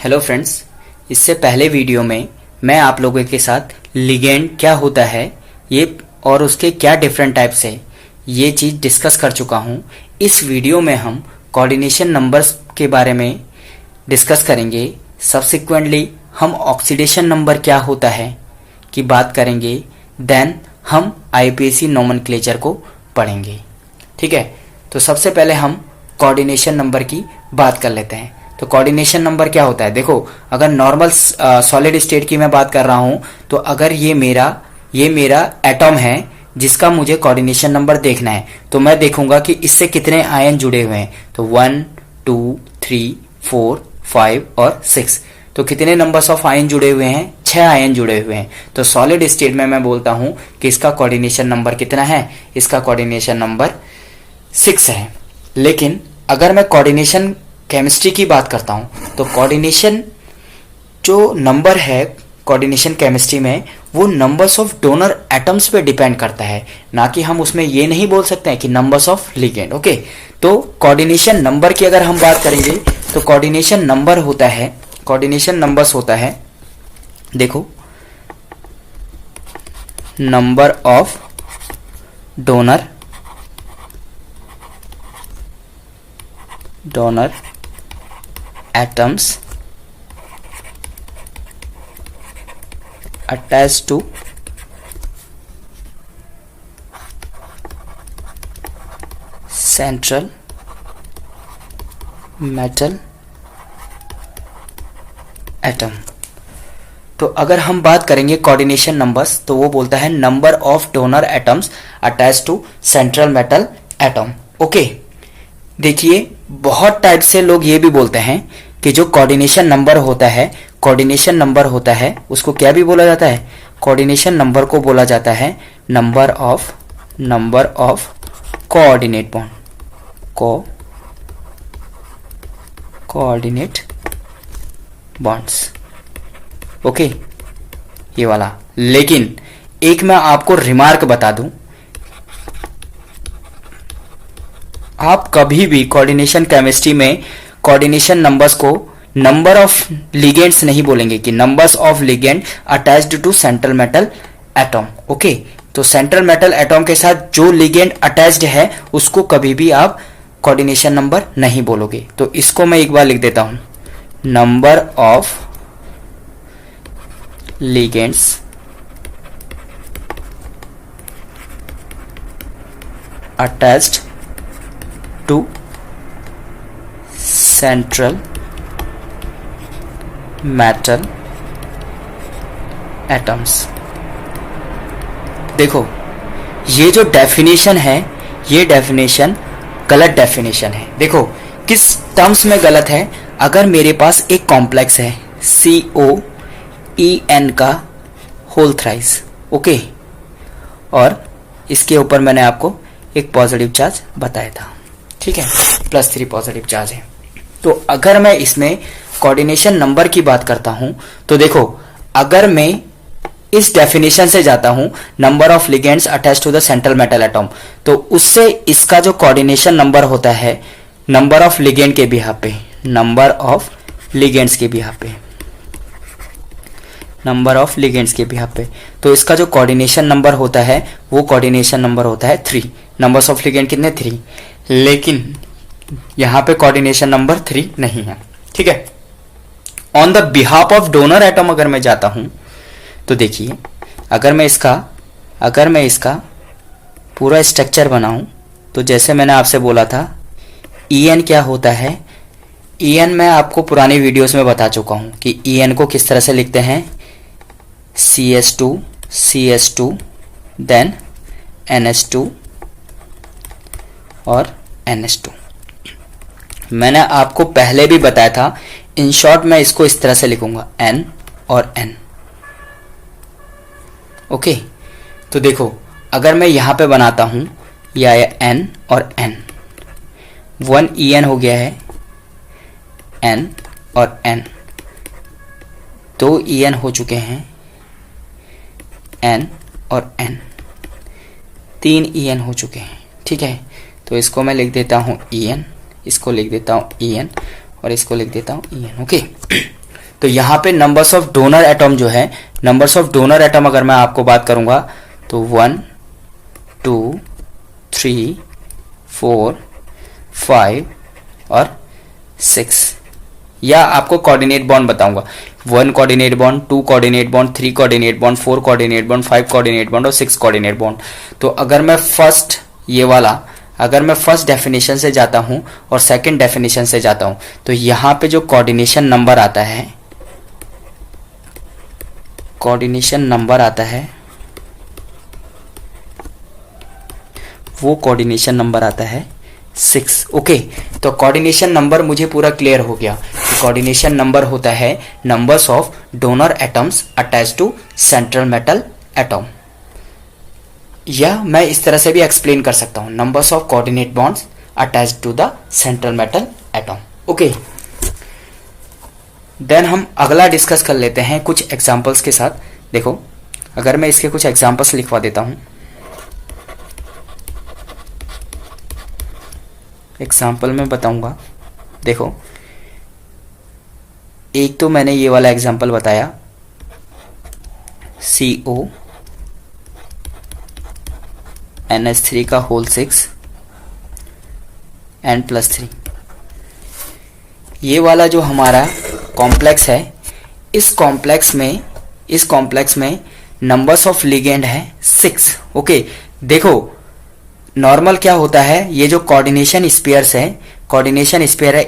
Hello friends, इससे पहले video में मैं आप लोगों के साथ लिगेंड क्या होता है ये और उसके क्या डिफरेंट टाइप्स है ये चीज़ डिस्कस कर चुका हूँ। इस वीडियो में हम कोऑर्डिनेशन नंबर्स के बारे में डिस्कस करेंगे। सब्सिक्वेंटली हम ऑक्सीडेशन नंबर क्या होता है की बात करेंगे। देन हम आईपीएसी नोमेनक्लेचर को पढ़ेंगे। ठीक है, तो सबसे पहले हम कोऑर्डिनेशन नंबर की बात कर लेते हैं। तो कोऑर्डिनेशन नंबर क्या होता है? देखो, अगर नॉर्मल सॉलिड स्टेट की मैं बात कर रहा हूं तो अगर ये मेरा एटॉम है जिसका मुझे कोऑर्डिनेशन नंबर देखना है तो मैं देखूंगा कि इससे कितने आयन जुड़े हुए हैं। तो 1 2 3 4 5 और 6, तो कितने नंबर्स ऑफ आयन जुड़े हुए हैं? 6 आयन जुड़े हुए हैं। तो सॉलिड स्टेट में मैं बोलता हूं कि इसका कोऑर्डिनेशन नंबर कितना है? इसका कोऑर्डिनेशन नंबर 6 है। लेकिन अगर मैं कोऑर्डिनेशन केमिस्ट्री की बात करता हूं तो कोऑर्डिनेशन जो नंबर है कोऑर्डिनेशन केमिस्ट्री में वो नंबर्स ऑफ डोनर एटम्स पे डिपेंड करता है, ना कि हम उसमें ये नहीं बोल सकते हैं कि नंबर्स ऑफ लिगेंड। ओके, तो कोऑर्डिनेशन नंबर की अगर हम बात करेंगे तो कोऑर्डिनेशन नंबर होता है, कोऑर्डिनेशन नंबर्स होता है, देखो, number of donor atoms attached to central metal atom। तो अगर हम बात करेंगे कोऑर्डिनेशन नंबर्स तो वो बोलता है number of donor atoms attach to central metal atom. Okay, देखिए बहुत टाइप से लोग ये भी बोलते हैं कि जो कोऑर्डिनेशन नंबर होता है उसको क्या भी बोला जाता है? कोऑर्डिनेशन नंबर को बोला जाता है number of coordinate bond, coordinate bonds. Okay, ये वाला। लेकिन एक मैं आपको रिमार्क बता दूं, आप कभी भी कोऑर्डिनेशन केमिस्ट्री में कोऑर्डिनेशन नंबर्स को नंबर ऑफ लिगेंड्स नहीं बोलेंगे कि numbers of ligand attached to central metal atom. Okay, तो सेंट्रल मेटल एटॉम के साथ जो लिगेंड अटैच्ड है उसको कभी भी आप कोऑर्डिनेशन नंबर नहीं बोलोगे। तो इसको मैं एक बार लिख देता हूं, number of ligands attached to central metal atoms. देखो, ये जो डेफिनेशन है ये डेफिनेशन गलत डेफिनेशन है। देखो किस टर्म्स में गलत है? अगर मेरे पास एक कॉम्प्लेक्स है COEN का होल थ्राइस, ओके, और इसके ऊपर मैंने आपको एक पॉजिटिव चार्ज बताया था, ठीक है, +3 पॉजिटिव चार्ज है। तो अगर मैं इसमें कोऑर्डिनेशन नंबर की बात करता हूं तो देखो, अगर मैं इस डेफिनेशन से जाता हूं number of ligands attached to the central metal atom, तो उससे इसका जो कोऑर्डिनेशन नंबर होता है नंबर ऑफ लिगेंड के बिहाफ पे, नंबर ऑफ लिगेंड्स के बिहाफ पे, नंबर ऑफ लिगेंड्स के बिहाफ पे, तो इसका जो कोऑर्डिनेशन नंबर होता है वो कोऑर्डिनेशन नंबर होता है 3। नंबर्स ऑफ लिगेंड कितने? 3। लेकिन यहां पे कोऑर्डिनेशन नंबर 3 नहीं है, ठीक है। On the behalf of donor atom अगर मैं जाता हूं तो देखिए, अगर मैं इसका पूरा स्ट्रक्चर बनाऊं तो जैसे मैंने आपसे बोला था EN क्या होता है? EN मैं आपको पुरानी वीडियोस में बता चुका हूं कि EN को किस तरह से लिखते हैं, CS2 देन NH2 और NH2। मैंने आपको पहले भी बताया था, इन शॉर्ट मैं इसको इस तरह से लिखूंगा N और N। ओके, तो देखो अगर मैं यहां पे बनाता हूं या N और N, 1 EN हो गया है, N और N 2 EN हो चुके हैं, N और N 3 EN हो चुके हैं, ठीक है। तो इसको मैं लिख देता हूं EN, इसको लिख देता हूं EN और इसको लिख देता हूं EN। ओके, तो यहाँ पे नंबर्स ऑफ डोनर एटम जो है, नंबर्स ऑफ डोनर एटम अगर मैं आपको बात करूंगा तो 1 2 3 4 5 और 6, या आपको कोऑर्डिनेट बॉन्ड बताऊंगा 1 coordinate bond, 2 coordinate bond, 3 coordinate bond, 4 coordinate bond, 5 coordinate bond और 6 कोऑर्डिनेट बॉन्ड। तो अगर मैं फर्स्ट डेफिनेशन से जाता हूं और सेकंड डेफिनेशन से जाता हूं, तो यहां पे जो कोऑर्डिनेशन नंबर आता है, वो कोऑर्डिनेशन नंबर आता है 6। ओके, तो कोऑर्डिनेशन नंबर मुझे पूरा क्लियर हो गया। कोऑर्डिनेशन नंबर होता है numbers of donor atoms attach to central metal atom, या मैं इस तरह से भी एक्सप्लेन कर सकता हूं, numbers of coordinate bonds attach to the central metal atom. Okay, then हम अगला डिस्कस कर लेते हैं कुछ एग्जांपल्स के साथ। देखो, अगर मैं इसके कुछ एग्जांपल्स लिखवा देता हूं, एग्जाम्पल में बताऊंगा। देखो, एक तो मैंने ये वाला एग्जाम्पल बताया, CO NH3 का होल 6 N+3। ये वाला जो हमारा कॉम्प्लेक्स है, इस कॉम्प्लेक्स में नंबर्स ऑफ लिगेंड है 6। ओके, देखो नॉर्मल क्या होता है, ये जो कोऑर्डिनेशन स्पेयर्स है,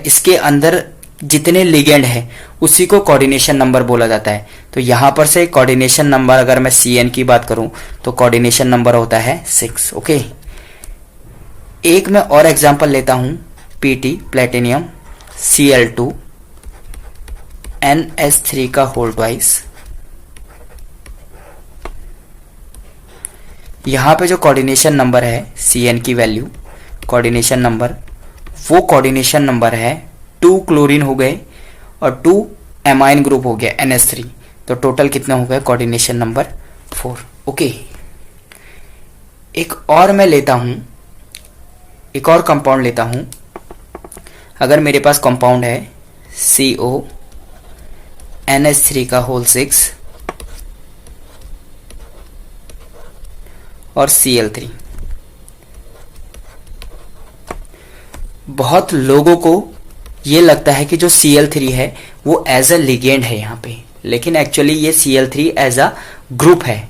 इसके अंदर जितने लिगेंड है उसी को कोऑर्डिनेशन नंबर बोला जाता है। तो यहां पर से कोऑर्डिनेशन नंबर, अगर मैं CN की बात करूं तो कोऑर्डिनेशन नंबर होता है 6। ओके, एक मैं और एग्जांपल लेता हूं, PT प्लेटिनियम Cl2 NH3 का होल ट्वाइस। यहां पे जो कोऑर्डिनेशन नंबर है CN की वैल्यू, कोऑर्डिनेशन नंबर, वो कोऑर्डिनेशन नंबर है 2 क्लोरीन हो गए और 2 एमाइन ग्रुप हो गया NH3, तो टोटल कितने हो गए कोऑर्डिनेशन नंबर 4। ओके, एक और मैं लेता हूं, एक और कंपाउंड लेता हूं। अगर मेरे पास कंपाउंड है CO NH3 का होल 6 और Cl3, बहुत लोगों को ये लगता है कि जो Cl3 है वो एज अ लिगेंड है यहाँ पे, लेकिन एक्चुअली ये Cl3 एज अ ग्रुप है,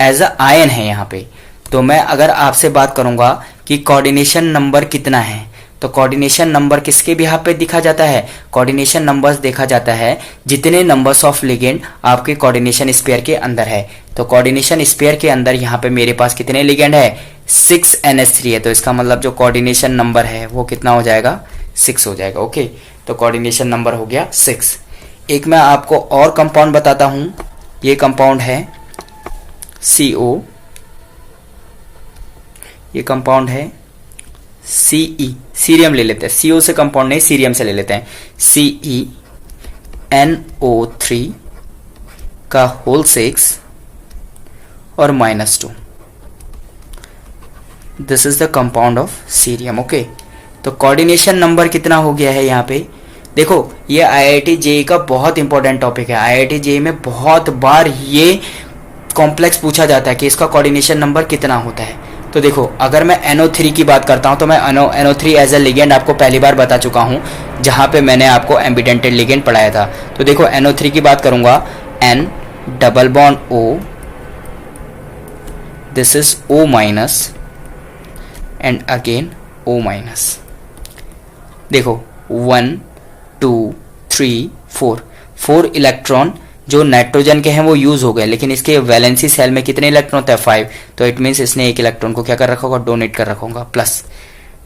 एज अ आयन है यहाँ पे। तो मैं अगर आपसे बात करूंगा कि कोऑर्डिनेशन नंबर कितना है, तो कोऑर्डिनेशन नंबर किसके बिहाफ पे दिखा जाता है, कोऑर्डिनेशन नंबर्स देखा जाता है जितने नंबर्स ऑफ लिगेंड आपके कोऑर्डिनेशन स्पेयर के अंदर है। तो कोऑर्डिनेशन स्पेयर के अंदर यहाँ पे मेरे पास कितने लिगेंड है, 6 NH3 है, तो इसका मतलब जो कोऑर्डिनेशन नंबर है वो कितना हो जाएगा, 6 हो जाएगा। ओके, तो कोऑर्डिनेशन नंबर हो गया 6। एक मैं आपको और कंपाउंड बताता हूं, ये कंपाउंड है CO, ये कंपाउंड है CE, सीरियम ले लेते हैं, CO से कंपाउंड नहीं सीरियम से ले लेते हैं, CeNO3 का होल 6 और -2, this is the compound of cerium. Okay, तो कोऑर्डिनेशन नंबर कितना हो गया है यहाँ पे। देखो, ये IIT JEE का बहुत इंपॉर्टेंट टॉपिक है, IIT JEE में बहुत बार ये कॉम्प्लेक्स पूछा जाता है कि इसका कोऑर्डिनेशन नंबर कितना होता है। तो देखो, अगर मैं NO3 की बात करता हूं तो मैं NO3 एज अ लिगेंड आपको पहली बार बता चुका हूं, जहां पे मैंने आपको एम्बिडेंटेड लिगेंड पढ़ाया था। तो देखो, NO3 की बात करूंगा, N double bond O, this is O minus and again O minus. देखो 1 2 3 4 इलेक्ट्रॉन जो नाइट्रोजन के हैं वो यूज हो गए, लेकिन इसके वैलेंसी सेल में कितने इलेक्ट्रॉन होते हैं, 5। तो इट मीन्स इसने एक इलेक्ट्रॉन को क्या कर रखा होगा, डोनेट कर रखा होगा, प्लस।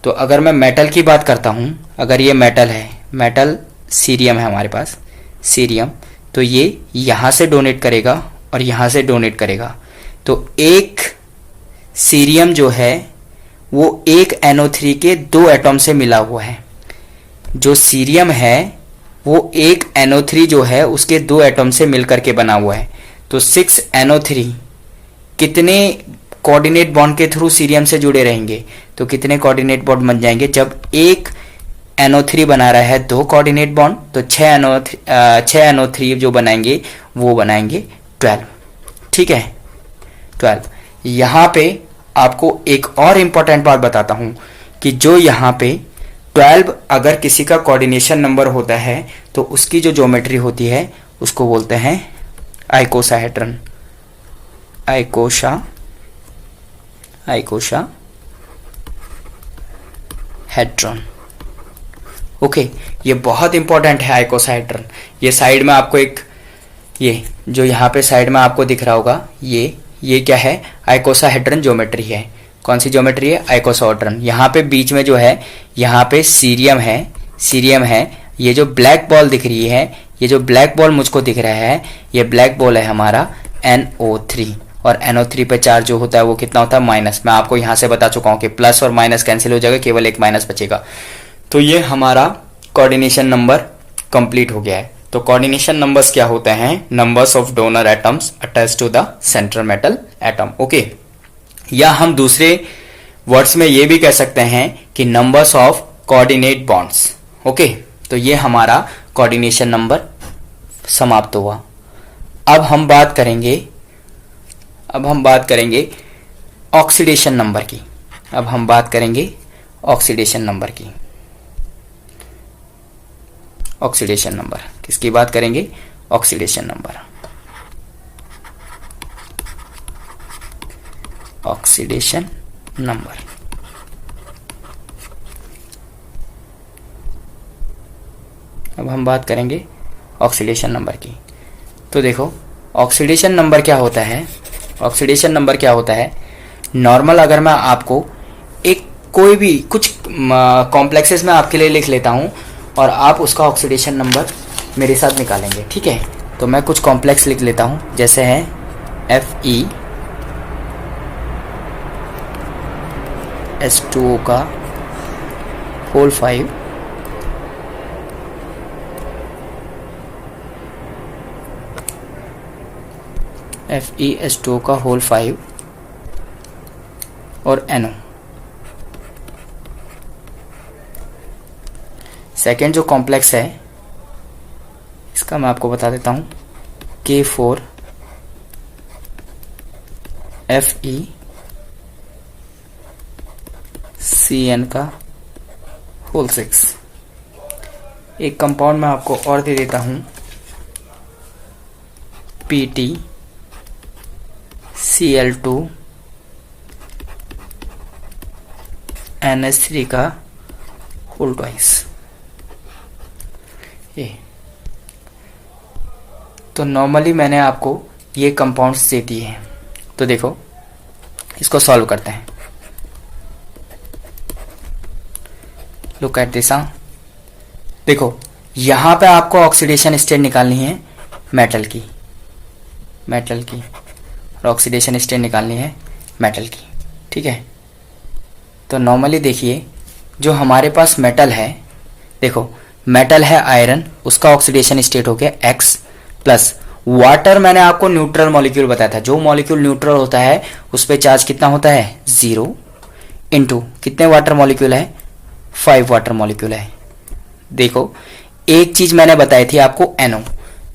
तो अगर मैं मेटल की बात करता हूं, अगर ये मेटल है, मेटल सीरियम है हमारे पास, सीरियम, तो ये यहां से डोनेट करेगा और यहां से डोनेट करेगा। तो एक सीरियम जो है वो एक NO3 के 2 एटॉम से मिला हुआ है। जो सीरियम है वो एक NO3 जो है उसके 2 एटॉम से मिलकर के बना हुआ है। तो 6 NO3 कितने कोऑर्डिनेट बॉन्ड के थ्रू सीरियम से जुड़े रहेंगे, तो कितने कोऑर्डिनेट बॉन्ड बन जाएंगे, जब एक NO3 बना रहा है 2 कोऑर्डिनेट बॉन्ड, तो 6 NO3 जो बनाएंगे वो बनाएंगे 12। ठीक है, 12। यहाँ पे आपको एक और इम्पोर्टेंट बात बताता हूँ कि जो यहाँ पे 12 अगर किसी का कोऑर्डिनेशन नंबर होता है तो उसकी जो ज्योमेट्री होती है उसको बोलते हैं आइकोसाहेड्रन। आइकोसाहेड्रन। ओके, ये बहुत इंपॉर्टेंट है आइकोसाहेड्रन। ये साइड में आपको एक, ये जो यहाँ पे साइड में आपको दिख रहा होगा, ये क्या है? आइकोसाहेड्रन ज्योमेट्री है। कौन सी ज्योमेट्री है? आइकोसाहेड्रन। यहाँ पे बीच में जो है, यहाँ पे सीरियम है। ये जो ब्लैक बॉल दिख रही है, ये जो ब्लैक बॉल मुझको दिख रहा है, ये ब्लैक बॉल है हमारा NO3। और NO3 पे चार्ज जो होता है वो कितना होता है? माइनस। मैं आपको यहाँ से बता चुका हूँ कि प्लस और माइनस कैंसिल हो जाएगा, केवल एक माइनस बचेगा। तो ये हमारा कोऑर्डिनेशन नंबर कंप्लीट हो गया है। तो कोऑर्डिनेशन नंबर्स क्या होते हैं? Numbers of donor atoms attach to the central metal atom. Okay, या हम दूसरे वर्ड्स में ये भी कह सकते हैं कि numbers of coordinate bonds. Okay, तो ये हमारा कोऑर्डिनेशन नंबर समाप्त हुआ। अब हम बात करेंगे ऑक्सीडेशन नंबर की। ऑक्सीडेशन नंबर किसकी बात करेंगे? Oxidation number. अब हम बात करेंगे ऑक्सीडेशन नंबर की। तो देखो, ऑक्सीडेशन नंबर क्या होता है? नॉर्मल अगर मैं आपको एक कोई भी कुछ कॉम्प्लेक्सेस में आपके लिए लिख लेता हूं और आप उसका ऑक्सीडेशन नंबर मेरे साथ निकालेंगे। ठीक है, तो मैं कुछ कॉम्प्लेक्स लिख लेता हूं, जैसे है FeS2O का होल 5, FeS2O का होल 5 और NO। सेकेंड जो कॉम्प्लेक्स है इसका मैं आपको बता देता हूं, K4FeCN का होल 6। एक कंपाउंड मैं आपको और दे देता हूं, PtCl2NH3 का होल 2। तो नॉर्मली मैंने आपको ये कंपाउंड्स दे दिए हैं। तो देखो, इसको सॉल्व करते हैं। Look at this. देखो, यहां पे आपको ऑक्सीडेशन स्टेट निकालनी है मेटल की और ऑक्सीडेशन स्टेट निकालनी है मेटल की। ठीक है, तो नॉर्मली देखिए, जो हमारे पास मेटल है, देखो मेटल है आयरन, उसका ऑक्सीडेशन स्टेट हो गया X प्लस वाटर। मैंने आपको न्यूट्रल मॉलिक्यूल बताया था, जो मॉलिक्यूल न्यूट्रल होता है उस पर चार्ज कितना होता है? 0 इंटू कितने वाटर मॉलिक्यूल है? 5 वाटर मॉलिक्यूल है। देखो, एक चीज मैंने बताई थी आपको, NO,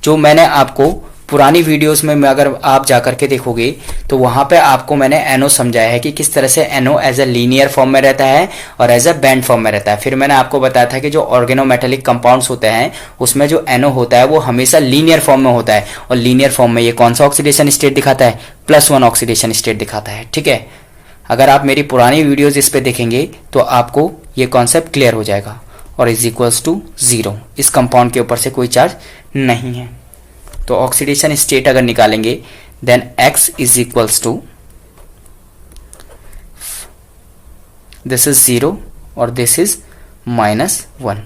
जो मैंने आपको पुरानी वीडियोस में अगर आप जाकर के देखोगे तो वहां पे आपको मैंने NO समझाया है कि किस तरह से NO as a linear form में रहता है और एज ए बैंड फॉर्म में रहता है। फिर मैंने आपको बताया था कि जो ऑर्गेनोमेटेलिक कंपाउंड्स होते हैं उसमें जो NO होता है वो हमेशा लीनियर फॉर्म में होता है, और लीनियर फॉर्म में ये कौन सा ऑक्सीडेशन स्टेट दिखाता है? +1 ऑक्सीडेशन स्टेट दिखाता है। ठीक है, अगर आप मेरी पुरानी वीडियोज इस पे देखेंगे तो आपको ये कॉन्सेप्ट क्लियर हो जाएगा। और इज इक्वल्स टू 0, इस कंपाउंड के ऊपर से कोई चार्ज नहीं है। तो ऑक्सीडेशन स्टेट अगर निकालेंगे, then X is equals to, this is 0 और दिस इज -1।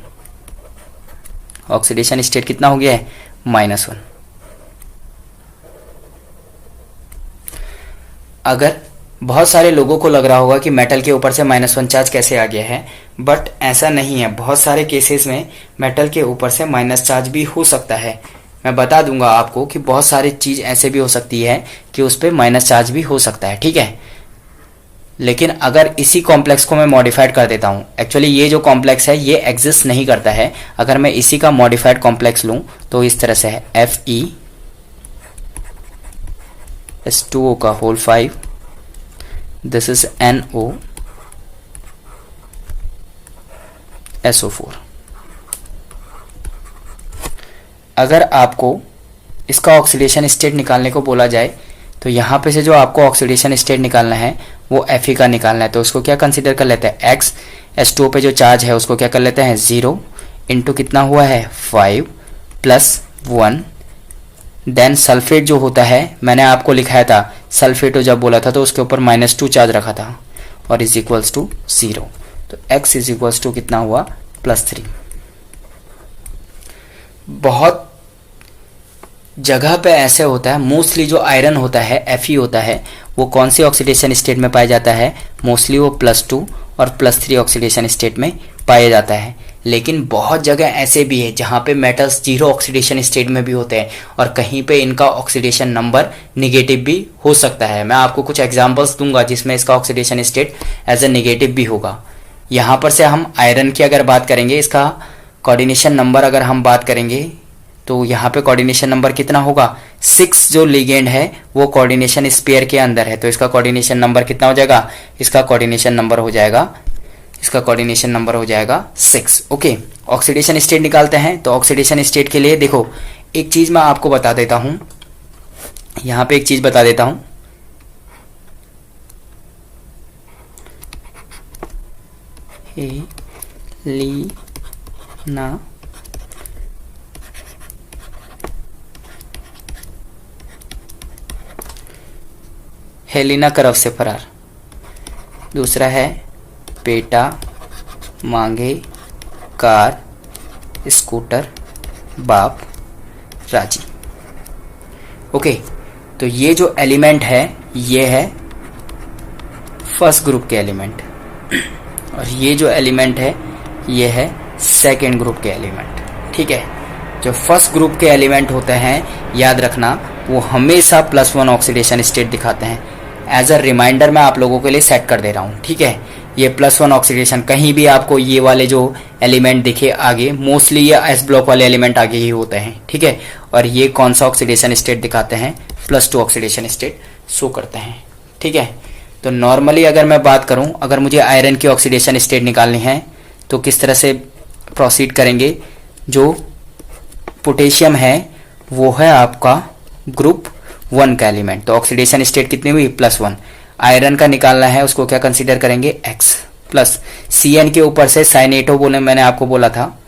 ऑक्सीडेशन स्टेट कितना हो गया है? -1। अगर बहुत सारे लोगों को लग रहा होगा कि मेटल के ऊपर से -1 चार्ज कैसे आ गया है, बट ऐसा नहीं है। बहुत सारे केसेस में मेटल के ऊपर से माइनस चार्ज भी हो सकता है। मैं बता दूंगा आपको कि बहुत सारी चीज ऐसे भी हो सकती है कि उस पर माइनस चार्ज भी हो सकता है। ठीक है, लेकिन अगर इसी कॉम्प्लेक्स को मैं मॉडिफाइड कर देता हूँ, एक्चुअली ये जो कॉम्प्लेक्स है ये एग्जिस्ट नहीं करता है, अगर मैं इसी का मॉडिफाइड कॉम्प्लेक्स लूँ तो इस तरह से है Fe H2O का होल 5, दिस इज NOSO4। अगर आपको इसका ऑक्सीडेशन स्टेट निकालने को बोला जाए तो यहाँ पे से जो आपको ऑक्सीडेशन स्टेट निकालना है वो Fe का निकालना है, तो उसको क्या कंसीडर कर लेते हैं, X H2O पे जो चार्ज है उसको क्या कर लेते हैं 0 इंटू कितना हुआ है 5 प्लस 1, देन सल्फेट जो होता है मैंने आपको लिखाया था, सल्फेट जब बोला था तो उसके ऊपर -2 चार्ज रखा था और इज इक्वल्स टू 0, तो X इज इक्वल्स टू कितना हुआ +3। बहुत जगह पे ऐसे होता है, मोस्टली जो आयरन होता है Fe होता है वो कौन सी ऑक्सीडेशन स्टेट में पाया जाता है, मोस्टली वो +2 और +3 ऑक्सीडेशन स्टेट में पाया जाता है। लेकिन बहुत जगह ऐसे भी है जहाँ पे मेटल्स 0 ऑक्सीडेशन स्टेट में भी होते हैं और कहीं पे इनका ऑक्सीडेशन नंबर निगेटिव भी हो सकता है। मैं आपको कुछ एग्जांपल्स दूंगा जिसमें इसका oxidation state as a negative भी होगा। यहाँ पर से हम आयरन की अगर बात करेंगे, इसका कोऑर्डिनेशन नंबर अगर हम बात करेंगे तो यहाँ पे कोऑर्डिनेशन नंबर कितना होगा 6, जो लिगेंड है वो कोऑर्डिनेशन स्पेयर के अंदर है, तो इसका कोऑर्डिनेशन नंबर कितना हो जाएगा, इसका कोऑर्डिनेशन नंबर हो जाएगा 6। ओके, ऑक्सीडेशन स्टेट निकालते हैं। तो ऑक्सीडेशन स्टेट के लिए देखो एक चीज मैं आपको बता देता हूं, यहाँ पे एक चीज बता देता हूं, हेलिना हेलिना करव से फरार, दूसरा है पेटा मांगे कार स्कूटर बाप राजी। ओके, तो ये जो एलिमेंट है ये है फर्स्ट ग्रुप के एलिमेंट और ये जो एलिमेंट है ये है सेकेंड ग्रुप के एलिमेंट। ठीक है, जो फर्स्ट ग्रुप के एलिमेंट होते हैं याद रखना वो हमेशा +1 ऑक्सीडेशन स्टेट दिखाते हैं। एज अ रिमाइंडर मैं आप लोगों के लिए सेट कर दे रहा हूँ। ठीक है, ये +1 ऑक्सीडेशन, कहीं भी आपको ये वाले जो एलिमेंट दिखे आगे, मोस्टली ये S ब्लॉक वाले एलिमेंट आगे ही होते हैं। ठीक है, और ये कौन सा ऑक्सीडेशन स्टेट दिखाते हैं, +2 ऑक्सीडेशन स्टेट शो करते हैं। ठीक है, तो नॉर्मली अगर मैं बात करूं, अगर मुझे आयरन की ऑक्सीडेशन स्टेट निकालनी है तो किस तरह से प्रोसीड करेंगे, जो पोटेशियम है वो है आपका ग्रुप 1 का एलिमेंट, तो ऑक्सीडेशन स्टेट कितनी हुई +1। आयरन का निकालना है उसको क्या कंसीडर करेंगे X प्लस Cn के ऊपर से साइनेटो बोले मैंने आपको बोला था,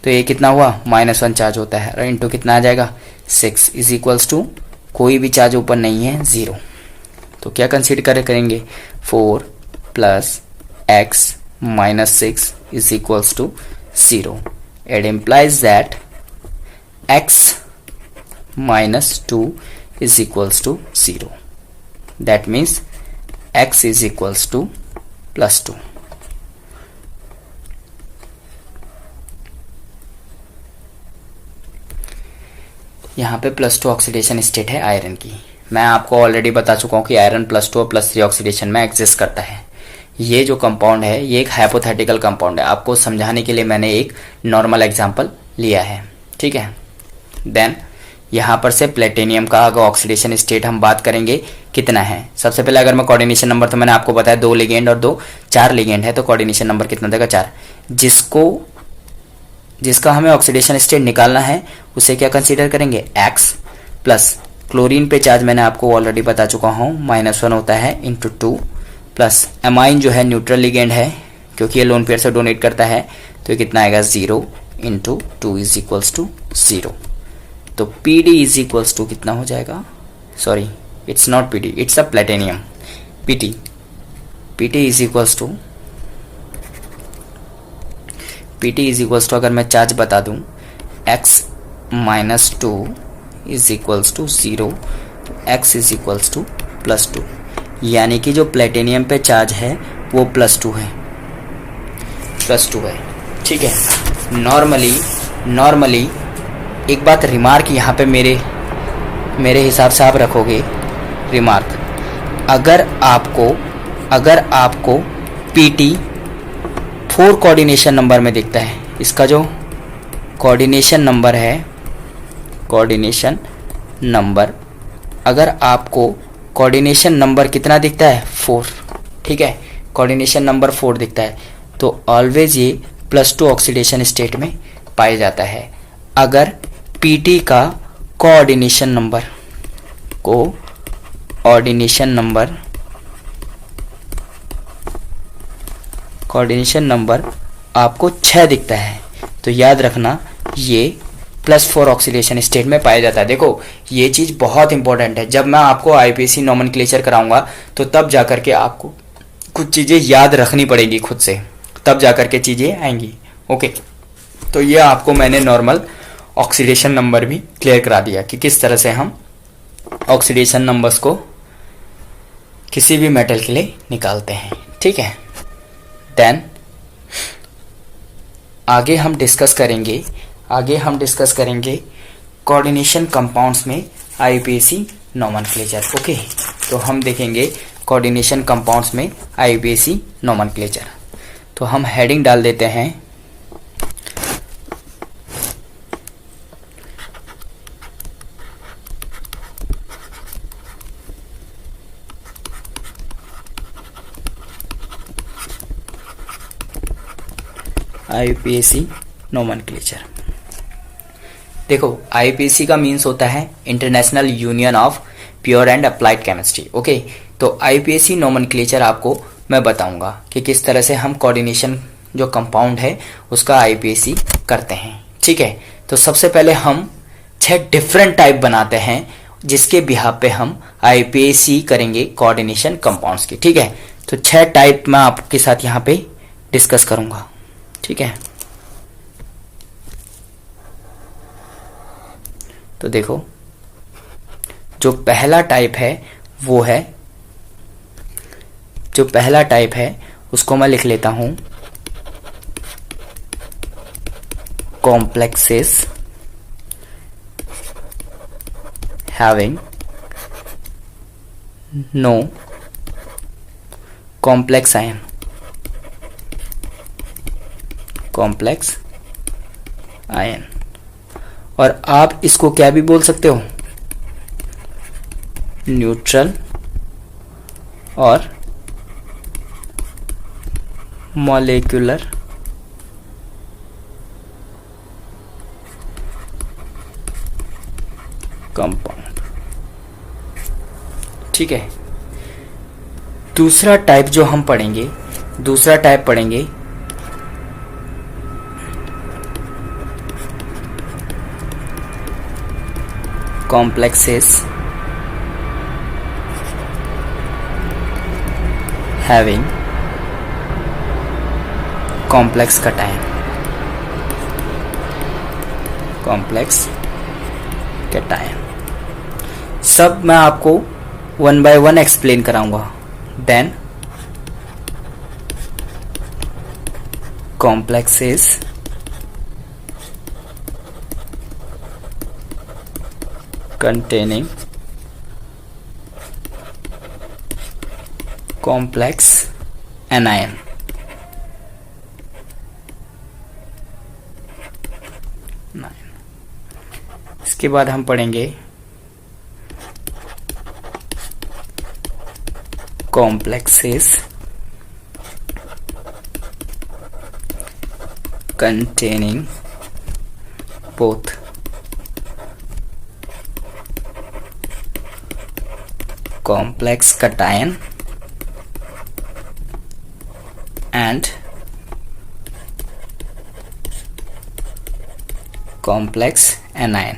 तो ये कितना हुआ -1 चार्ज होता है और इंटू कितना आ जाएगा 6 इज इक्वल्स टू कोई भी चार्ज ऊपर नहीं है 0, तो क्या कंसीडर करेंगे 4 plus X -6 is equals to 0। It implies that X -2 is equals to 0. That means X is equals to +2. यहाँ पे +2 ऑक्सीडेशन स्टेट है आयरन की। मैं आपको ऑलरेडी बता चुका हूँ कि आयरन +2 और +3 ऑक्सीडेशन में एग्जिस्ट करता है। ये जो कंपाउंड है ये एक हाइपोथेटिकल कंपाउंड है, आपको समझाने के लिए मैंने एक नॉर्मल एग्जांपल लिया है। ठीक है, देन यहाँ पर से प्लेटिनियम का अगर ऑक्सीडेशन स्टेट हम बात करेंगे कितना है, सबसे पहले अगर मैं कोऑर्डिनेशन नंबर, तो मैंने आपको बताया 2 लिगेंड और 4 लिगेंड है, तो कोऑर्डिनेशन नंबर कितना देगा 4। जिसका हमें ऑक्सीडेशन स्टेट निकालना है उसे क्या कंसीडर करेंगे X प्लस क्लोरीन पे चार्ज मैंने आपको ऑलरेडी बता चुका हूँ -1 होता है इंटू 2 प्लस एमाइन जो है न्यूट्रल लिगेंड है क्योंकि ये लोन पेयर से डोनेट करता है, तो ये कितना आएगा 0 इंटू 2 इज इक्वल्स टू 0। तो PD इज इक्वल्स टू कितना हो जाएगा, sorry it's not PD, it's a platinum PT is equals to अगर मैं चार्ज बता दूं X -2 is equals to 0, X is equals to +2, यानी कि जो प्लेटिनियम पे चार्ज है वो +2 है। ठीक है, नॉर्मली एक बात रिमार्क यहाँ पे मेरे हिसाब से आप रखोगे रिमार्क, अगर आपको अगर आपको पीटी 4 कोऑर्डिनेशन नंबर में दिखता है, इसका जो कोऑर्डिनेशन नंबर है, कोऑर्डिनेशन नंबर, अगर आपको कोऑर्डिनेशन नंबर कितना दिखता है 4, ठीक है, कोऑर्डिनेशन नंबर 4 दिखता है, तो ऑलवेज ये +2 ऑक्सीडेशन स्टेट में पाया जाता है। अगर पीटी का कोऑर्डिनेशन नंबर आपको 6 दिखता है, तो याद रखना ये +4 ऑक्सीडेशन स्टेट में पाया जाता है। देखो ये चीज़ बहुत इंपॉर्टेंट है, जब मैं आपको आईपीएसी नोमेनक्लेचर कराऊंगा तो तब जाकर के आपको कुछ चीज़ें याद रखनी पड़ेगी खुद से, तब जाकर के चीज़ें आएंगी। ओके, तो ये आपको मैंने नॉर्मल ऑक्सीडेशन नंबर भी क्लियर करा दिया कि किस तरह से हम ऑक्सीडेशन नंबर्स को किसी भी मेटल के लिए निकालते हैं, ठीक है। देन आगे हम डिस्कस करेंगे कोऑर्डिनेशन कंपाउंड्स में आईपीएसी नोमेनक्लेचर। ओके, तो हम देखेंगे कोऑर्डिनेशन कंपाउंड्स में आईपीएसी नोमेनक्लेचर। तो हम हेडिंग डाल देते हैं आईपीएसी नोमेनक्लेचर। देखो आईपीएसी का मीन्स होता है international union of pure and applied chemistry. Okay, तो आईपीएसी नोमेनक्लेचर आपको मैं बताऊंगा कि किस तरह से हम कोऑर्डिनेशन जो कंपाउंड है उसका आईपीएसी करते हैं, ठीक है। तो सबसे पहले हम 6 डिफरेंट टाइप बनाते हैं जिसके बिहाफ पे हम आईपीएसी करेंगे कोऑर्डिनेशन कंपाउंड्स की, ठीक है। तो 6 टाइप मैं आपके साथ यहाँ पे डिस्कस करूंगा, ठीक है। तो देखो जो पहला टाइप है उसको मैं लिख लेता हूं complexes having no complex ion. और आप इसको क्या भी बोल सकते हो, न्यूट्रल और मॉलिक्यूलर कंपाउंड, ठीक है। दूसरा टाइप पढ़ेंगे complexes having complex cation, सब मैं आपको 1 by 1 एक्सप्लेन कराऊंगा। Then complexes containing complex anion, इसके बाद हम पढ़ेंगे complexes containing both complex cation and complex anion।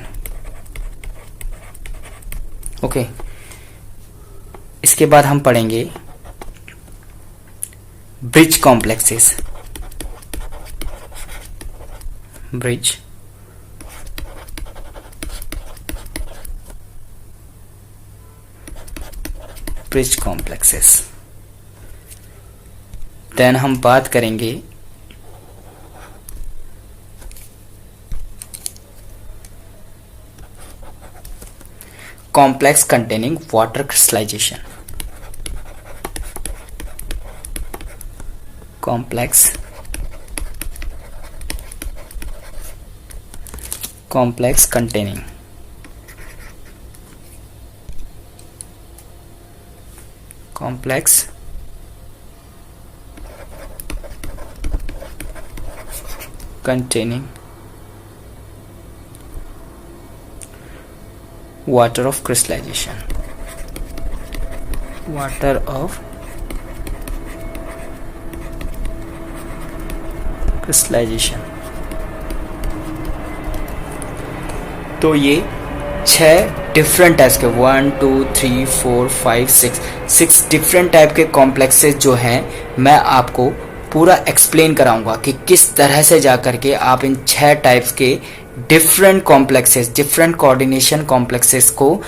Okay, इसके बाद हम पढ़ेंगे bridge complexes, bridge complexes. Then हम बात करेंगे complex containing water crystallization. complex containing complex containing water of crystallization, water of crystallization। तो ये 6 डिफरेंट टाइप्स के 1 2 3 4 5 6 डिफरेंट टाइप के कॉम्प्लेक्सेस जो हैं मैं आपको पूरा एक्सप्लेन कराऊंगा कि किस तरह से जा करके आप इन 6 टाइप्स के different complexes, different coordination complexes को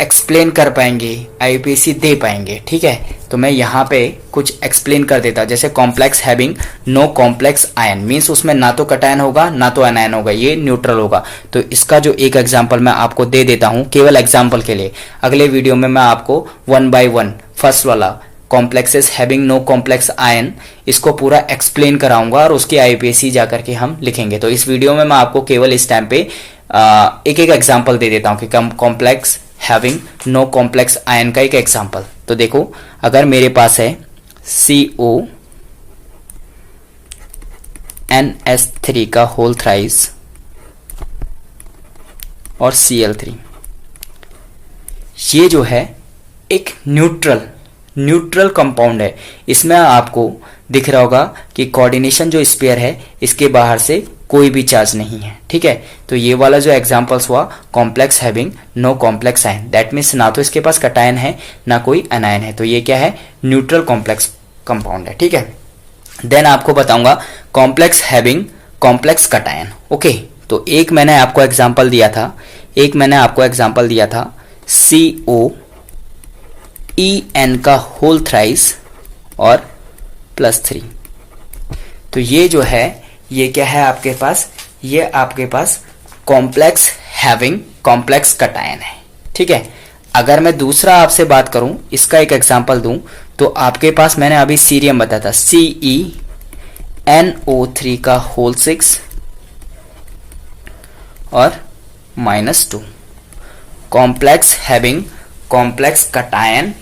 एक्सप्लेन कर पाएंगे, आईयूपीएसी दे पाएंगे। ठीक है, तो मैं यहाँ पे कुछ एक्सप्लेन कर देता हूँ। जैसे complex having no complex ion, means उसमें ना तो कटायन होगा ना तो एनायन होगा, ये न्यूट्रल होगा। तो इसका जो एक एग्जाम्पल मैं आपको दे देता हूँ केवल एग्जाम्पल के लिए। अगले वीडियो में मैं आपको 1 by 1 फर्स्ट वाला complexes having no complex ion, इसको पूरा एक्सप्लेन कराऊंगा और उसकी आईयूपीएसी जाकर के हम लिखेंगे। तो इस वीडियो में मैं आपको केवल इस टाइम पे एक एक एग्जाम्पल दे देता हूँ कि complex having no complex ion का एक एग्जाम्पल। तो देखो, अगर मेरे पास है CONS3 का होल थ्राइस और Cl3, ये जो है एक न्यूट्रल कंपाउंड है। इसमें आपको दिख रहा होगा कि कोऑर्डिनेशन जो स्पेयर है इसके बाहर से कोई भी चार्ज नहीं है। ठीक है, तो ये वाला जो एग्जांपल्स हुआ complex having no complex ion, that means ना तो इसके पास कटायन है ना कोई एनायन है, तो ये क्या है, न्यूट्रल कॉम्प्लेक्स कंपाउंड है। ठीक है, देन आपको बताऊंगा complex having complex cation. Okay, तो एक मैंने आपको एग्जाम्पल दिया था COEN का होल थ्राइस और +3। तो ये जो है ये क्या है आपके पास, ये आपके पास कॉम्प्लेक्स हैविंग कॉम्प्लेक्स कटायन है। ठीक है, अगर मैं दूसरा आपसे बात करूं, इसका एक एग्जांपल दूं, तो आपके पाया मैंने अभी सीरियम बताया था CeNO3 का होल 6 और -2, कॉम्प्लेक्स हैविंग कॉम्प्लेक्स कटायन,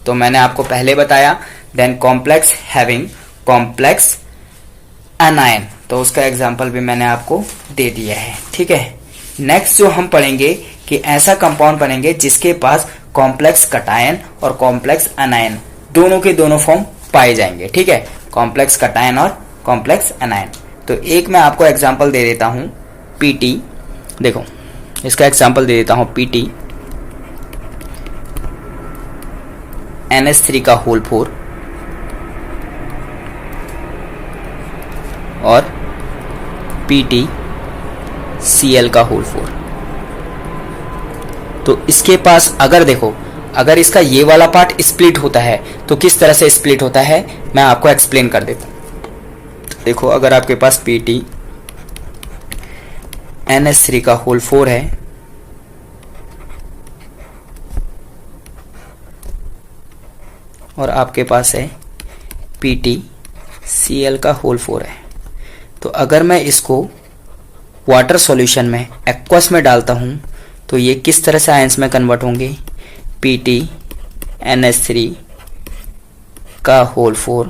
तो मैंने आपको पहले बताया। Then complex having complex anion, तो उसका एग्जाम्पल भी मैंने आपको दे दिया है। ठीक है, नेक्स्ट जो हम पढ़ेंगे कि ऐसा कंपाउंड बनेंगे जिसके पास कॉम्प्लेक्स कटायन और कॉम्प्लेक्स एनायन दोनों के दोनों फॉर्म पाए जाएंगे। ठीक है, कॉम्प्लेक्स कटायन और कॉम्प्लेक्स एनायन। तो एक मैं आपको एग्जाम्पल दे देता हूं PT, देखो इसका एग्जाम्पल दे देता हूं PT NH3 का होल 4 और PtCl का होल 4। तो इसके पास अगर देखो, अगर इसका ये वाला पार्ट स्प्लिट होता है तो किस तरह से स्प्लिट होता है मैं आपको एक्सप्लेन कर देता हूं। देखो, अगर आपके पास PtNH3 का होल 4 है और आपके पास है PtCl का होल 4 है, तो अगर मैं इसको वाटर सॉल्यूशन में एक्वस में डालता हूं तो ये किस तरह से आयंस में कन्वर्ट होंगे, PtNH3 का whole 4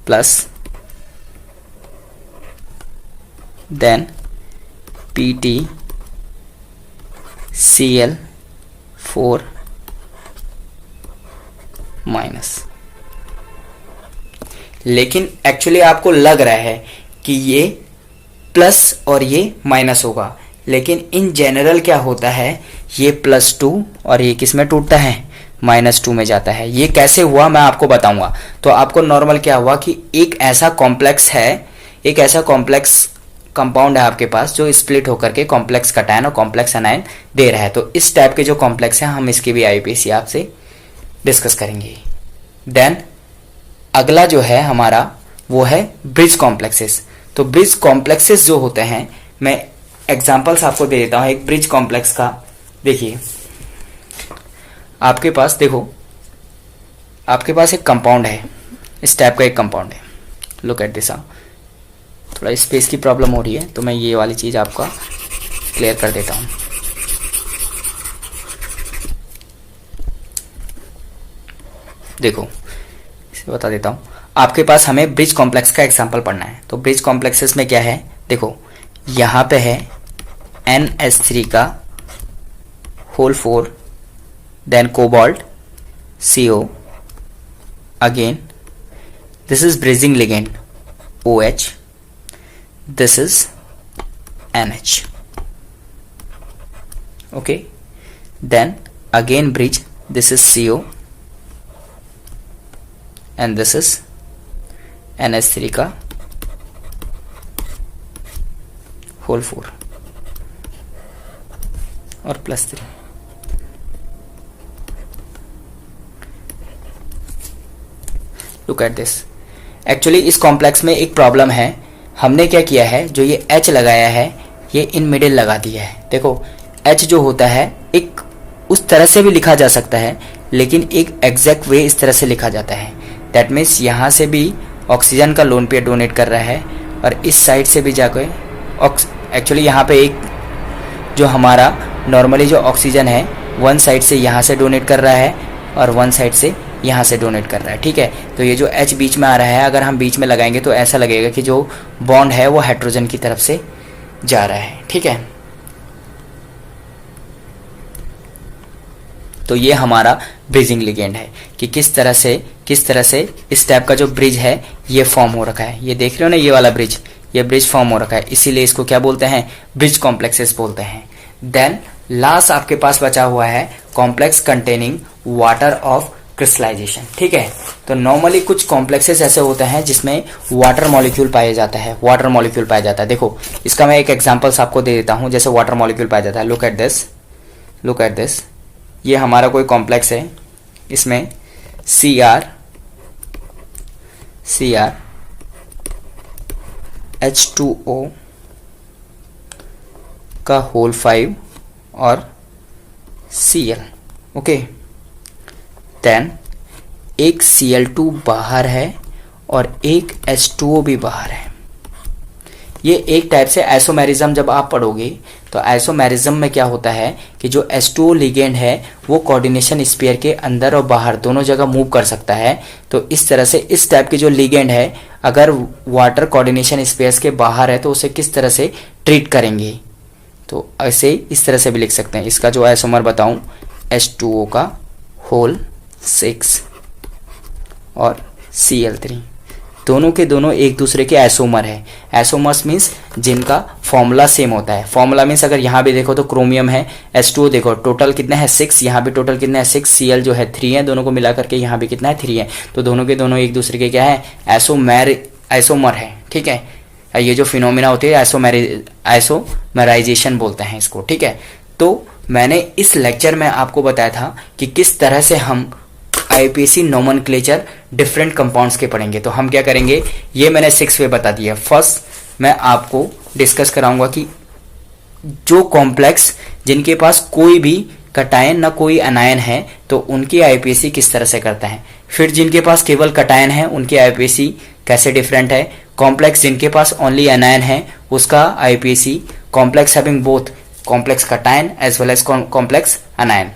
plus then PtCl4 minus. लेकिन एक्चुअली आपको लग रहा है कि ये प्लस और ये माइनस होगा, लेकिन इन जनरल क्या होता है, ये +2 और ये किस में टूटता है, -2 में जाता है। ये कैसे हुआ मैं आपको बताऊंगा। तो आपको नॉर्मल क्या हुआ कि एक ऐसा कॉम्प्लेक्स है, एक ऐसा कॉम्प्लेक्स कंपाउंड है आपके पास जो स्प्लिट होकर के कॉम्प्लेक्स कटायन और कॉम्प्लेक्स एनायन दे रहा है। तो इस टाइप के जो कॉम्प्लेक्स हैं हम इसकी भी आईयूपीएसी आपसे डिस्कस करेंगे। देन अगला जो है हमारा वो है ब्रिज कॉम्प्लेक्सेस। तो ब्रिज कॉम्प्लेक्सेस जो होते हैं, मैं एग्जांपल्स आपको दे देता हूं एक ब्रिज कॉम्प्लेक्स का। देखिए आपके पास, देखो आपके पास एक कंपाउंड है, इस टाइप का एक कंपाउंड है, लुक एट दिस। थोड़ा स्पेस की प्रॉब्लम हो रही है तो मैं ये वाली चीज़ आपका क्लियर कर देता हूँ। देखो इसे बता देता हूँ, आपके पास हमें ब्रिज कॉम्प्लेक्स का एग्जांपल पढ़ना है। तो ब्रिज कॉम्प्लेक्सेस में क्या है, देखो यहाँ पे है NH3 का whole 4, then cobalt CO, again this is bridging ligand OH, this is NH, okay, then again bridge, this is CO and this is NH3 का होल 4 और +3। लुक एट दिस, एक्चुअली इस कॉम्प्लेक्स में एक problem है। हमने क्या किया है, जो ये H लगाया है ये इन मिडिल लगा दिया है। देखो H जो होता है एक उस तरह से भी लिखा जा सकता है, लेकिन एक एग्जैक्ट वे इस तरह से लिखा जाता है। दैट मीन्स यहाँ से भी ऑक्सीजन का लोन पेयर डोनेट कर रहा है और इस साइड से भी जाकर एक्चुअली यहाँ पे एक जो हमारा नॉर्मली जो ऑक्सीजन है वन साइड से यहाँ से डोनेट कर रहा है और वन साइड से यहाँ से डोनेट कर रहा है, ठीक है। तो ये जो H बीच में आ रहा है, अगर हम बीच में लगाएंगे तो ऐसा लगेगा कि जो बॉन्ड है वो हाइड्रोजन की तरफ से जा रहा है, ठीक है। तो ये हमारा ब्रिजिंग लिगेंड है कि किस तरह से इस टाइप का जो ब्रिज है ये फॉर्म हो रखा है। ये देख रहे हो ना, ये वाला ब्रिज, ये ब्रिज फॉर्म हो रखा है, इसीलिए इसको क्या बोलते हैं, ब्रिज कॉम्प्लेक्सेस बोलते हैं। देन लास्ट आपके पास बचा हुआ है complex containing water of crystallization, ठीक है। तो नॉर्मली कुछ कॉम्प्लेक्सेस ऐसे होते हैं जिसमें वाटर मॉलिक्यूल पाया जाता है, देखो इसका मैं एक एग्जांपल्स आपको दे देता हूं, जैसे वाटर मॉलिक्यूल पाया जाता है। लुक एट दिस, ये हमारा कोई कॉम्प्लेक्स है, इसमें Cr H2O का होल 5 और Cl, ओके। देन एक Cl2 बाहर है और एक H2O भी बाहर है। ये एक टाइप से आइसोमेरिज्म जब आप पढ़ोगे तो आइसोमेरिज्म में क्या होता है कि जो H2O लिगेंड है वो कोऑर्डिनेशन स्फीयर के अंदर और बाहर दोनों जगह मूव कर सकता है। तो इस तरह से इस टाइप के जो लिगेंड है, अगर वाटर कोऑर्डिनेशन स्फीयर के बाहर है तो उसे किस तरह से ट्रीट करेंगे, तो ऐसे इस तरह से भी लिख सकते हैं। इसका जो आइसोमर बताऊं, H2O का होल 6 और Cl3, दोनों के दोनों एक दूसरे के आइसोमर है। आइसोमर्स मीन्स जिनका फॉर्मूला सेम होता है। फॉर्मूला मीन्स अगर यहाँ भी देखो तो क्रोमियम है, H2O देखो टोटल कितना है 6, यहाँ भी टोटल कितना है 6, Cl जो है 3 है, दोनों को मिला करके यहाँ भी कितना है 3 है। तो दोनों के दोनों एक दूसरे के क्या है, आइसोमर है, ठीक है। ये जो फिनोमिना होती है आइसोमेराइजेशन बोलते हैं इसको, ठीक है। तो मैंने इस लेक्चर में आपको बताया था कि किस तरह से हम IUPAC नोमेनक्लेचर डिफरेंट कंपाउंड्स के पढ़ेंगे। तो हम क्या करेंगे, ये मैंने 6 वे बता दिया। फर्स्ट मैं आपको डिस्कस कराऊंगा कि जो कॉम्प्लेक्स जिनके पास कोई भी कटायन ना कोई अनायन है तो उनकी IUPAC किस तरह से करता है। फिर जिनके पास केवल कटायन है उनकी IUPAC कैसे डिफरेंट है। कॉम्प्लेक्स जिनके पास ओनली अनायन है उसका IUPAC, complex having both complex cation as well as complex anion.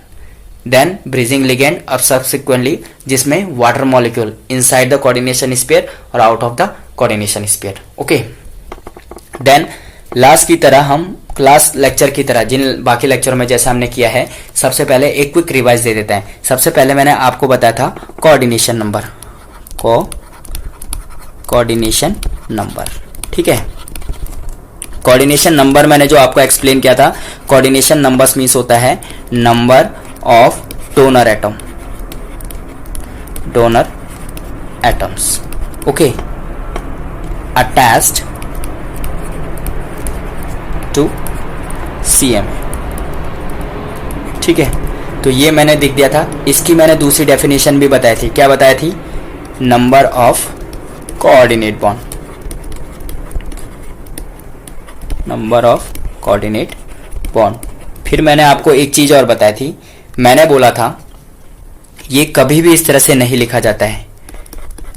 Then bridging ligand अब सब्सिक्वेंटली जिसमें water molecule inside the coordination sphere और out of the coordination sphere, okay. Then last की तरह हम class lecture की तरह जिन बाकी lecture में जैसा हमने किया है, सबसे पहले एक क्विक रिवाइज दे देते हैं। सबसे पहले मैंने आपको बताया था कोऑर्डिनेशन नंबर, ठीक है। कोऑर्डिनेशन नंबर मैंने जो आपको एक्सप्लेन किया था, कोऑर्डिनेशन नंबर्स मींस होता है number of donor atoms, okay, attached to CMA, ठीक है। तो ये मैंने दिख दिया था। इसकी मैंने दूसरी डेफिनेशन भी बताई थी। क्या बताई थी, नंबर ऑफ कोऑर्डिनेट बॉन्ड। फिर मैंने आपको एक चीज और बताई थी, मैंने बोला था ये कभी भी इस तरह से नहीं लिखा जाता है।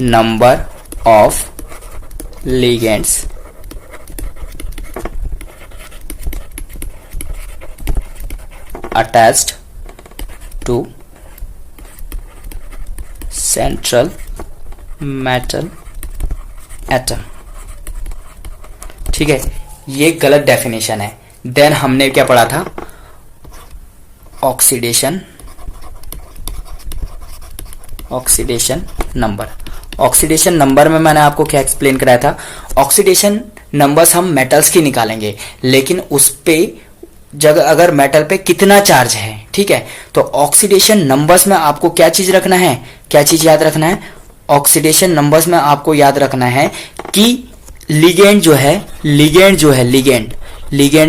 Number of ligands attached to central metal atom. ठीक है, ये गलत डेफिनेशन है। देन हमने क्या पढ़ा था? Oxidation number. ऑक्सीडेशन नंबर में मैंने आपको क्या एक्सप्लेन कराया था? ऑक्सीडेशन नंबर्स हम मेटल्स की निकालेंगे, लेकिन उस पे जगह अगर मेटल पे कितना चार्ज है, ठीक है, तो ऑक्सीडेशन नंबर्स में आपको क्या चीज रखना है, क्या चीज याद रखना है? ऑक्सीडेशन नंबर्स में आपको याद रखना है कि लिगेंड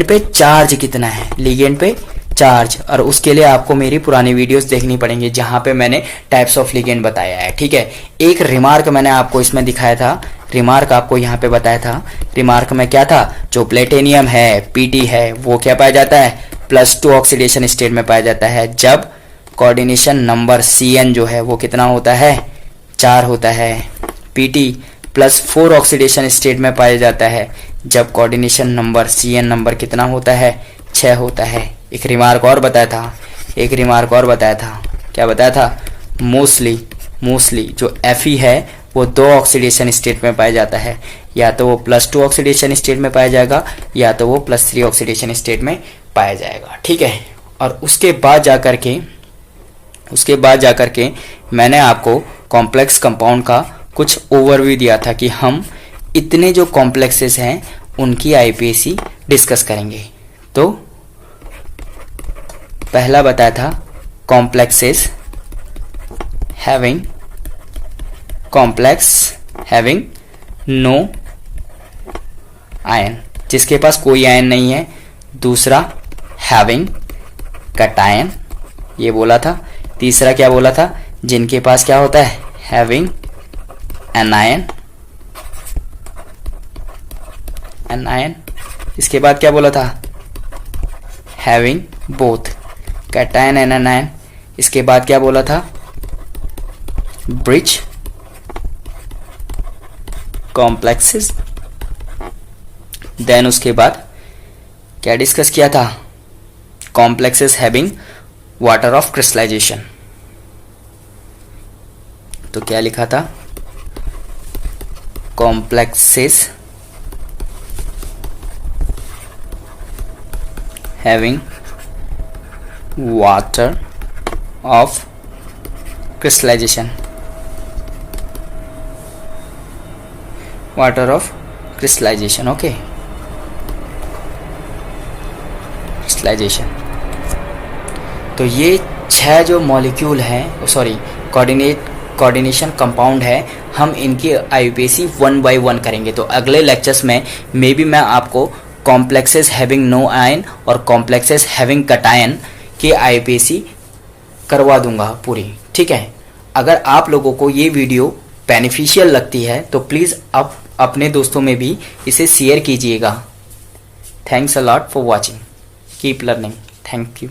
पे चार्ज कितना है, लिगेंड पे चार्ज। और उसके लिए आपको मेरी पुरानी वीडियोस देखनी पड़ेंगी जहां पे मैंने टाइप्स ऑफ लिगेंड बताया है। ठीक है, एक रिमार्क मैंने आपको इसमें दिखाया था, रिमार्क आपको यहाँ पे बताया था। रिमार्क में क्या था? जो प्लेटिनियम है, पीटी है, वो क्या पाया जाता है? +2 ऑक्सीडेशन स्टेट में पाया जाता है, जब कोऑर्डिनेशन नंबर Cn जो है वो कितना होता है? 4 होता है। पीटी +4 ऑक्सीडेशन स्टेट में पाया जाता है, जब कोऑर्डिनेशन नंबर Cn नंबर कितना होता है? 6 होता है। एक रिमार्क और बताया था, क्या बताया था? मोस्टली जो Fe है वो 2 ऑक्सीडेशन स्टेट में पाया जाता है, या तो वो +2 ऑक्सीडेशन स्टेट में पाया जाएगा, या तो वो +3 ऑक्सीडेशन स्टेट में पाया जाएगा। ठीक है, और उसके बाद जाकर के मैंने आपको कॉम्प्लेक्स कंपाउंड का कुछ ओवरव्यू दिया था कि हम इतने जो कॉम्प्लेक्सेस हैं उनकी आईपीएसी डिस्कस करेंगे। तो पहला बताया था कॉम्प्लेक्सेस हैविंग नो आयन, जिसके पास कोई आयन नहीं है। दूसरा हैविंग कटायन, ये बोला था। तीसरा क्या बोला था? जिनके पास क्या होता है? Having anion. इसके बाद क्या बोला था? Having both cation and anion. इसके बाद क्या बोला था? Bridge complexes. देन उसके बाद क्या डिस्कस किया था? Complexes having water of crystallization. तो क्या लिखा था? Complexes having water of crystallization, okay, crystallization. तो ये 6 जो मॉलिक्यूल हैं, कोऑर्डिनेशन कंपाउंड है, हम इनकी आईयूपीएसी 1 by 1 करेंगे। तो अगले लेक्चर्स में मे बी मैं आपको कॉम्प्लेक्सेस हैविंग नो आयन और कॉम्प्लेक्सेस हैविंग कटायन की आईयूपीएसी करवा दूंगा पूरी। ठीक है, अगर आप लोगों को ये वीडियो बेनिफिशियल लगती है तो प्लीज़ आप अपने दोस्तों में भी इसे शेयर कीजिएगा। Thanks a lot for watching, keep learning, thank you.